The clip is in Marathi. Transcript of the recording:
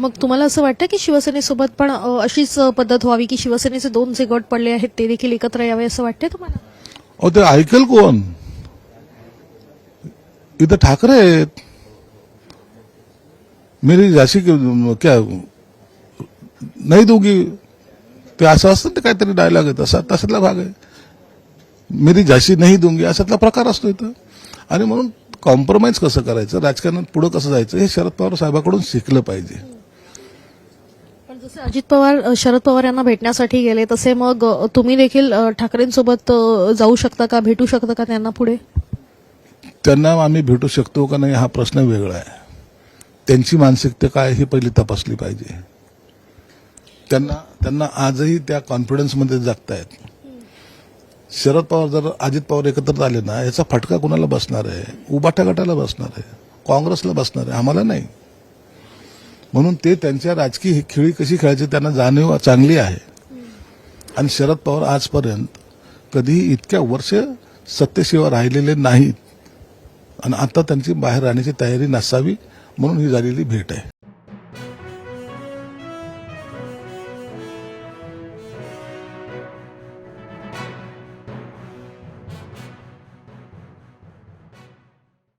मग तुम्हाला असं वाटतं की शिवसेनेसोबत पण अशीच पद्धत व्हावी की शिवसेनेचे 2 जे गट पडले आहेत ते देखील एकत्र यावे असं वाटतंय तुम्हाला? अहो ते ऐकेल कोण? इथं ठाकरे आहेत. मेरी झाशी क्या नाही दोघी ते असं असतं ते काहीतरी डायलॉग आहे तशातला भाग आहे. मेरी झाशी नाही दूंगी अशातला प्रकार असतो इथं. आणि म्हणून कॉम्प्रोमाइज कसं करायचं, राजकारणात पुढे कसं जायचं हे शरद पवार साहेबांकडून शिकलं पाहिजे. पण जसे अजित पवार शरद पवार यांना भेटण्यासाठी गेले तसे मग तुम्ही देखील ठाकरेंसोबत जाऊ शकता का, भेटू शकता का त्यांना पुढे? त्यांना आम्ही भेटू शकतो का नाही हा प्रश्न वेगळा आहे. त्यांची मानसिकता काय ही पहिली तपासली पाहिजे. त्यांना आजही त्या कॉन्फिडन्समध्ये जगतायत. शरद पवार जर अजित पवार एकत्र आले ना याचा फटका कुणाला बसणार आहे? उबाटा गटाला बसणार आहे, काँग्रेसला बसणार आहे, आम्हाला नाही. म्हणून ते त्यांच्या राजकीय खेळी कशी खेळायची त्यांना जाणीव चांगली आहे. आणि शरद पवार आजपर्यंत कधीही इतक्या वर्ष सत्तेशिवाय राहिलेले नाहीत. आणि आता त्यांची बाहेर राहण्याची तयारी नसावी म्हणून ही झालेली भेट आहे.